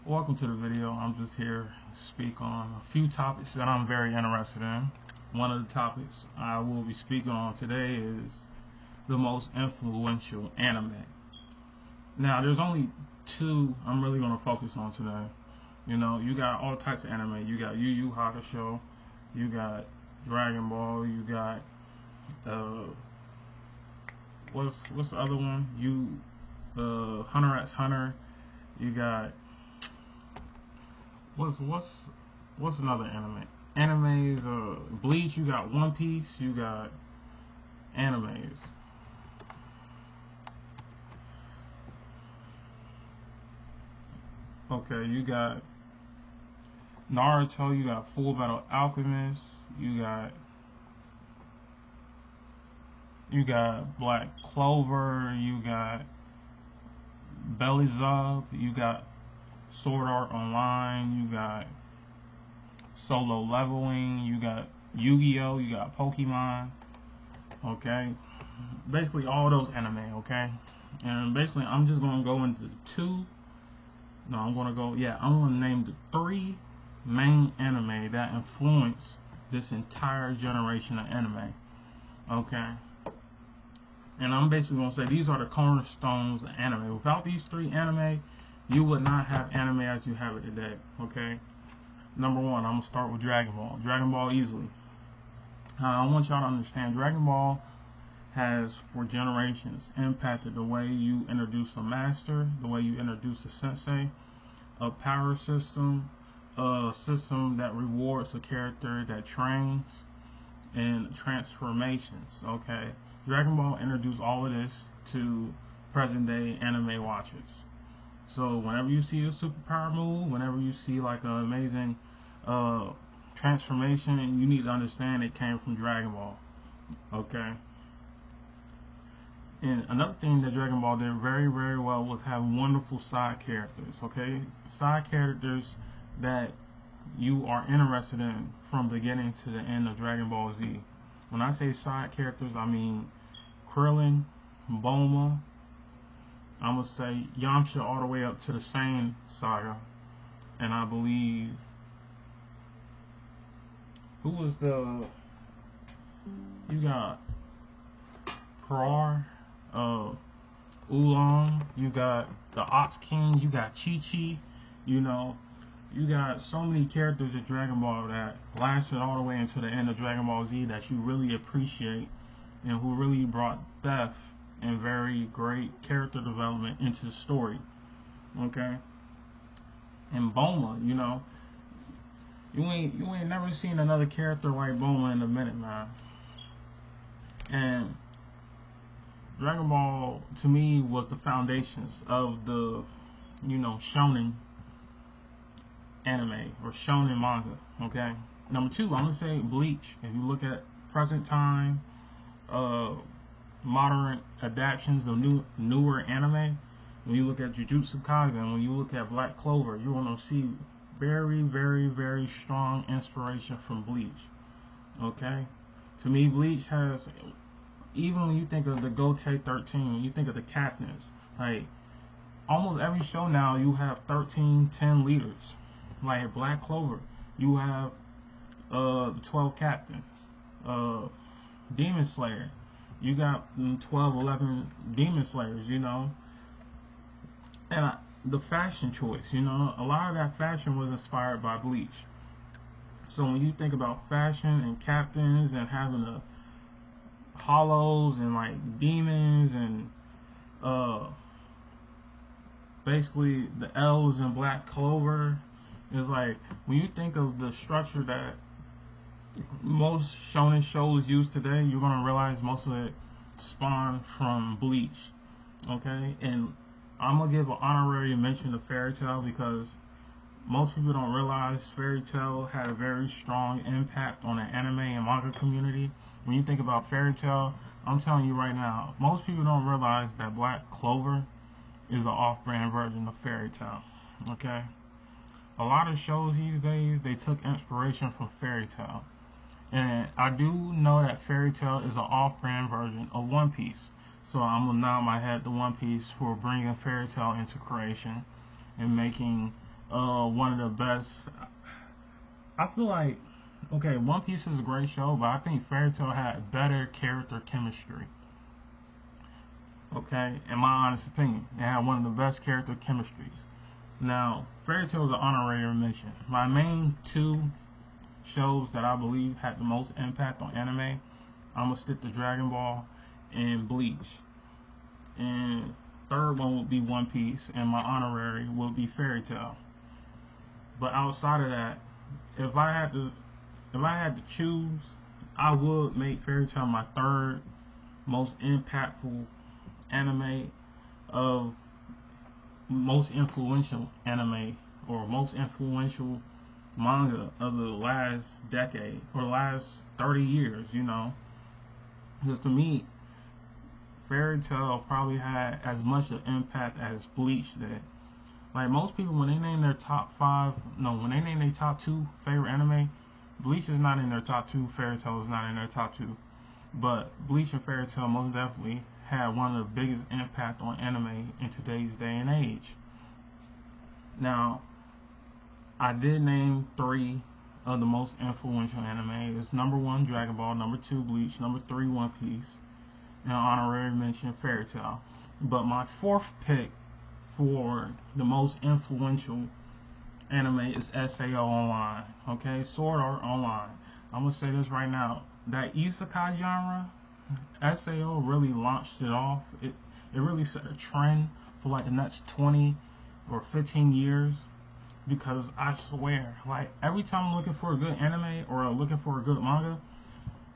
Welcome to the video. I'm just here to speak on a few topics that I'm very interested in. One of the topics I will be speaking on today is the most influential anime. Now, there's only two I'm really going to focus on today. You got all types of anime. You got Yu Yu Hakusho, you got Dragon Ball, you got uh, what's the other one? Hunter x Hunter. You got what's another anime? Animes, Bleach. You got One Piece. You got animes. Okay, you got Naruto. You got Full Metal Alchemist. You got Black Clover. You got Belly Zub. You got Sword Art Online. You got Solo Leveling. You got Yu-Gi-Oh. You got Pokemon. Okay, basically all those anime. Okay, and basically I'm just gonna go into two. No, I'm gonna go. Yeah, I'm gonna name the three main anime that influenced this entire generation of anime. Okay, and I'm basically gonna say these are the cornerstones of anime. Without these three anime, you would not have anime as you have it today. Okay, number one, I'm gonna start with Dragon Ball. Dragon Ball easily. I want y'all to understand Dragon Ball has for generations impacted the way you introduce a master, the way you introduce a sensei, a power system, a system that rewards a character that trains, and transformations. Okay, Dragon Ball introduced all of this to present day anime watchers. So whenever you see a superpower move, whenever you see like an amazing uh, transformation, you need to understand it came from Dragon Ball. Okay. And another thing that Dragon Ball did very, very well was have wonderful side characters. Okay, side characters that you are interested in from beginning to the end of Dragon Ball Z. When I say side characters, I mean Krillin, Bulma. I'm gonna say Yamcha all the way up to the Saiyan saga, and I believe who was the you got Parar, uh, Oolong, you got the Ox King, you got Chi Chi, you know, you got so many characters in Dragon Ball that lasted all the way into the end of Dragon Ball Z that you really appreciate and who really brought depth and very great character development into the story. Okay? And Bulma, you ain't never seen another character like Bulma in a minute, man. And Dragon Ball to me was the foundations of the shonen anime or shonen manga. Okay. Number two, I'm gonna say Bleach. If you look at present time, uh, modern adaptations of newer anime, when you look at Jujutsu Kaisen, when you look at Black Clover, you're gonna see very, very, very strong inspiration from Bleach. Okay. To me, Bleach has, even when you think of the Gotei 13, when you think of the captains, like almost every show now you have 13, 10 leaders. Like Black Clover, you have the 12 captains. Demon Slayer, you got 12, 11 Demon Slayers, And the fashion choice, a lot of that fashion was inspired by Bleach. So when you think about fashion and captains and having the hollows and like demons and uh, basically the elves in Black Clover, is like when you think of the structure that most shonen shows use today, you're gonna realize most of it spawned from Bleach. Okay, and I'm gonna give an honorary mention to Fairy Tail because most people don't realize Fairy Tail had a very strong impact on the anime and manga community. When you think about Fairy Tail, I'm telling you right now, most people don't realize that Black Clover is an off-brand version of Fairy Tail. Okay, a lot of shows these days they took inspiration from Fairy Tail, and I do know that Fairy Tail is an off-brand version of One Piece. So I'm gonna nod my head to One Piece for bringing Fairy Tail into creation and making one of the best. I feel like, okay, One Piece is a great show, but I think Fairy Tail had better character chemistry. Okay, in my honest opinion, it had one of the best character chemistries. Now, Fairy Tail is an honorary mention. My main two shows that I believe had the most impact on anime, I'm gonna stick to Dragon Ball and Bleach. And third one would be One Piece, and my honorary would be Fairy Tail. But outside of that, if I had to choose, I would make Fairy Tail my third most impactful anime of most influential anime or most influential manga of the last decade or last 30 years, you know. Because to me, Fairy Tail probably had as much an impact as Bleach did. Like most people, when they name their top five, no, when they name their top two favorite anime, Bleach is not in their top two, Fairy Tail is not in their top two. But Bleach and Fairy Tail most definitely had one of the biggest impact on anime in today's day and age. Now, I did name three of the most influential anime. It's number one, Dragon Ball, number two, Bleach, number three, One Piece, and honorary mention, Fairy Tail. But my fourth pick for the most influential anime is SAO Online. Okay, Sword Art Online. I'm gonna say this right now. That isekai genre, SAO really launched it off. It really set a trend for like the next 20 or 15 years. Because I swear, like every time I'm looking for a good anime or looking for a good manga,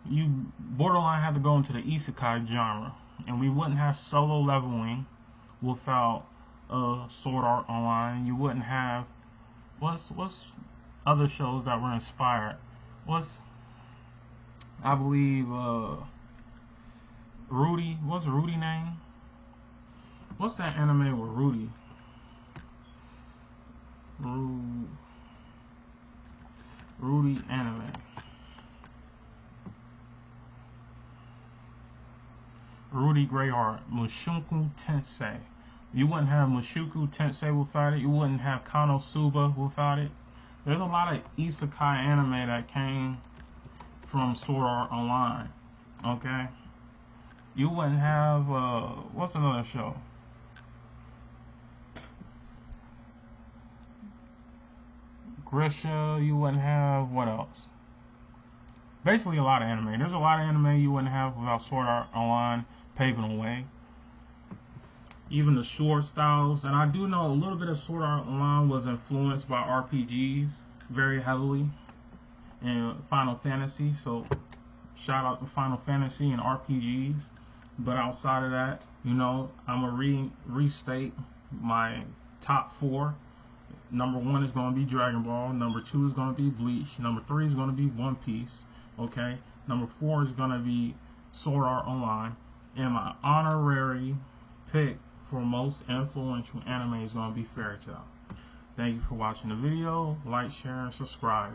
you borderline have to go into the isekai genre, and we wouldn't have Solo Leveling without Sword Art Online. You wouldn't have what's other shows that were inspired. I believe Rudy. What's Rudy name? What's that anime with Rudy? Rudy anime. Rudy Greyheart, Mushoku Tensei. You wouldn't have Mushoku Tensei without it. You wouldn't have Konosuba without it. There's a lot of isekai anime that came from Sword Art Online. Okay? You wouldn't have, what's another show? Grisha, you wouldn't have, what else? Basically a lot of anime. There's a lot of anime you wouldn't have without Sword Art Online paving the way. Even the sword styles, and I do know a little bit of Sword Art Online was influenced by RPGs very heavily and Final Fantasy, so shout out to Final Fantasy and RPGs. But outside of that, you know, I'm gonna restate my top four. Number one is going to be Dragon Ball. Number two is going to be Bleach. Number three is going to be One Piece. Okay. Number four is going to be Sword Art Online. And my honorary pick for most influential anime is going to be Fairy Tail. Thank you for watching the video. Like, share, and subscribe.